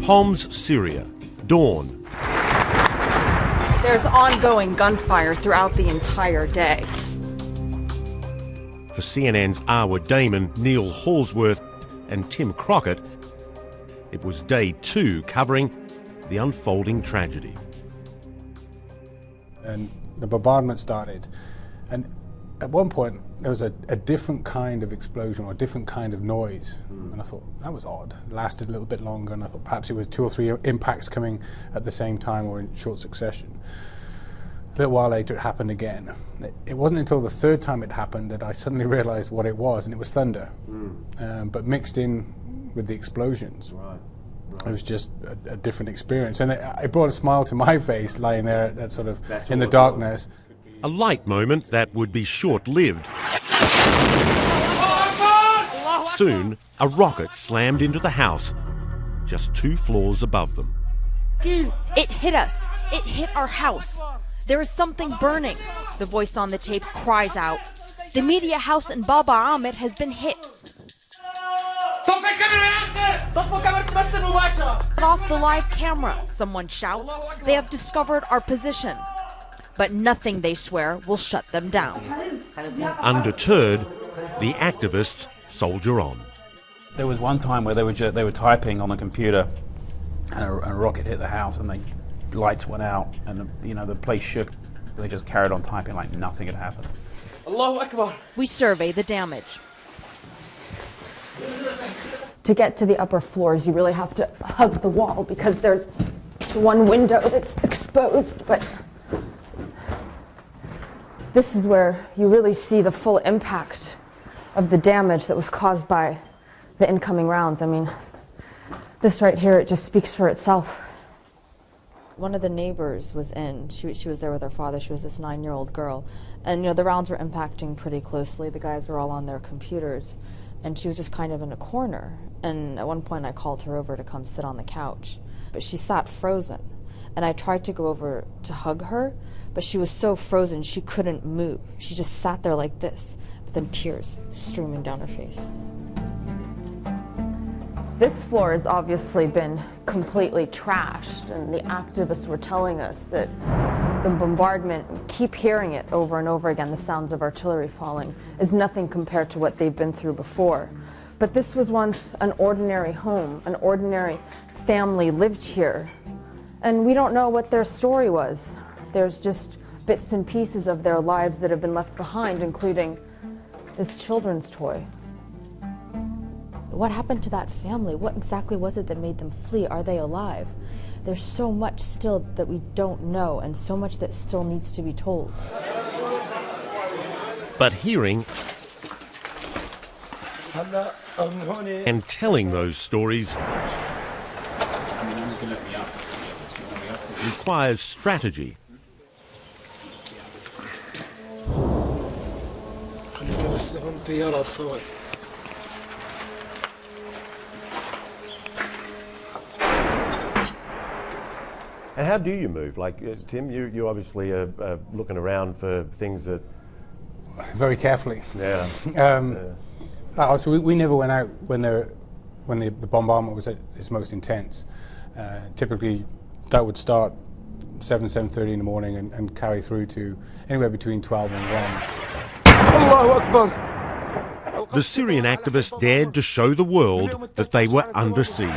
Homs, Syria. Dawn. There's ongoing gunfire throughout the entire day. For CNN's Arwa Damon, Neil Hallsworth and Tim Crockett, it was day 2 covering the unfolding tragedy. And the bombardment started, and at one point there was a different kind of explosion or a different kind of noise, and I thought that was odd. It lasted a little bit longer, and I thought perhaps it was 2 or 3 impacts coming at the same time or in short succession. A little while later it happened again. It wasn't until the 3rd time it happened that I suddenly realized what it was, and it was thunder, but mixed in with the explosions. Right. It was just a different experience, and it brought a smile to my face lying there that sort of in the darkness. A light moment that would be short-lived. Soon, a rocket slammed into the house, just 2 floors above them. It hit us. It hit our house. There is something burning. The voice on the tape cries out. The media house in Baba Ahmed has been hit. Off the live camera, someone shouts. They have discovered our position. But nothing, they swear, will shut them down. Undeterred, the activists soldier on. There was one time where they were typing on the computer, and a rocket hit the house, and the lights went out, and the place shook. They just carried on typing like nothing had happened. Allahu Akbar. We survey the damage. To get to the upper floors, you really have to hug the wall because there's one window that's exposed, but this is where you really see the full impact of the damage that was caused by the incoming rounds. I mean, this right here, it just speaks for itself. One of the neighbors was in. She was there with her father. She was this 9-year-old girl. And, the rounds were impacting pretty closely. The guys were all on their computers. And she was just kind of in a corner. And at one point I called her over to come sit on the couch. But she sat frozen. And I tried to go over to hug her, but she was so frozen she couldn't move. She just sat there like this, but then tears streaming down her face. This floor has obviously been completely trashed, and the activists were telling us that the bombardment, we keep hearing it over and over again, the sounds of artillery falling, is nothing compared to what they've been through before. But this was once an ordinary home, an ordinary family lived here, and we don't know what their story was. There's just bits and pieces of their lives that have been left behind, including this children's toy. What happened to that family? What exactly was it that made them flee? Are they alive? There's so much still that we don't know, and so much that still needs to be told. But hearing and telling those stories requires strategy. And how do you move? Like, Tim, you obviously are looking around for things that... Very carefully. Yeah. So we never went out when the bombardment was at its most intense. Typically, that would start 7:30 in the morning and carry through to anywhere between 12 and 1. Allahu Akbar. The Syrian activists dared to show the world that they were under siege.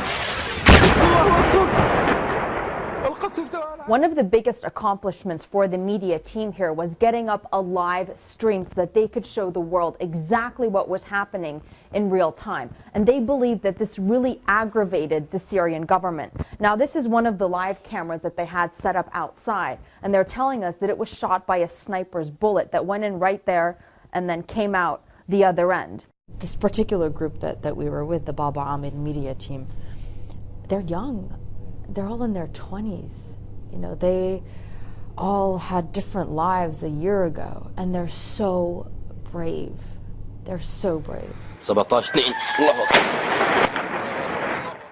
One of the biggest accomplishments for the media team here was getting up a live stream so that they could show the world exactly what was happening in real time. And they believed that this really aggravated the Syrian government. Now, this is one of the live cameras that they had set up outside, and they're telling us that it was shot by a sniper's bullet that went in right there and then came out the other end. This particular group that we were with, the Baba Ahmed media team, they're young. They're all in their 20s. They all had different lives a year ago, and they're so brave. They're so brave.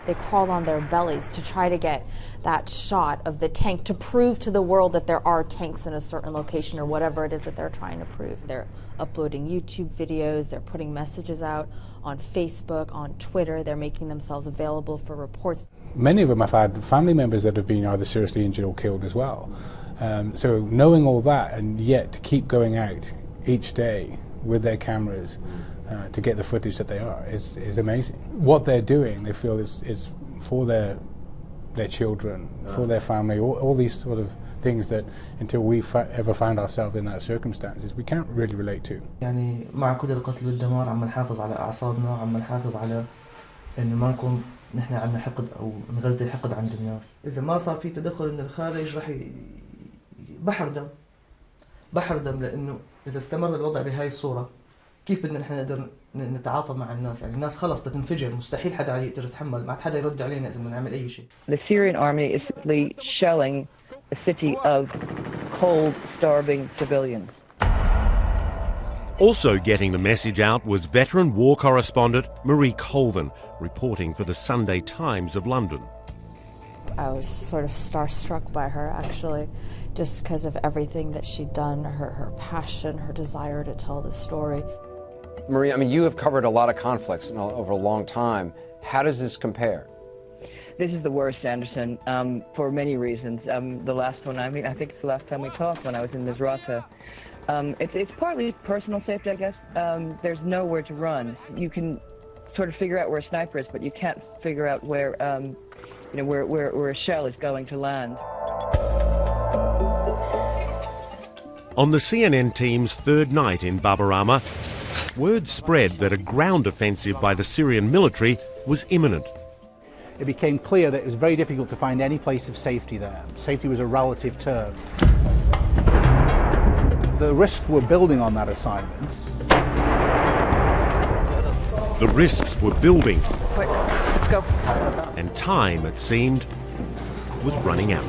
They crawled on their bellies to try to get that shot of the tank to prove to the world that there are tanks in a certain location or whatever it is that they're trying to prove. They're uploading YouTube videos, they're putting messages out on Facebook, on Twitter, they're making themselves available for reports. Many of them have had family members that have been either seriously injured or killed as well. So knowing all that and yet to keep going out each day with their cameras to get the footage that they are is amazing. What they're doing, they feel is for their children, for their family, all these sort of things that until we ever found ourselves in that circumstances we can't really relate to. يعني مع كل القتل والدمار عم نحافظ على أعصابنا، عم نحافظ على إنه ما نكون نحن عندنا حقد أو نغذي حقد عند الناس. إذا ما صار في تدخل من الخارج رح بحر دم لأنه إذا استمر الوضع بهاي الصورة كيف بدنا نحن نقدر نتعاطى مع الناس؟ يعني الناس خلص تنفجر، مستحيل حدا يقدر يتحمل، ما حدا يرد علينا إذا بدنا نعمل أي شيء. The Syrian army is simply shelling a city of cold, starving civilians. Also getting the message out was veteran war correspondent Marie Colvin, reporting for the Sunday Times of London. I was sort of starstruck by her, actually, just because of everything that she'd done, her passion, her desire to tell the story. Marie, I mean, you have covered a lot of conflicts over a long time. How does this compare? This is the worst, Anderson, for many reasons. The last one, I think it's the last time we talked when I was in Misrata. It's partly personal safety, I guess. There's nowhere to run. You can sort of figure out where a sniper is, but you can't figure out where, where a shell is going to land. On the CNN team's third night in Babarama, word spread that a ground offensive by the Syrian military was imminent. It became clear that it was very difficult to find any place of safety there. Safety was a relative term. The risks were building on that assignment. The risks were building. Quick, let's go. And time, it seemed, was running out.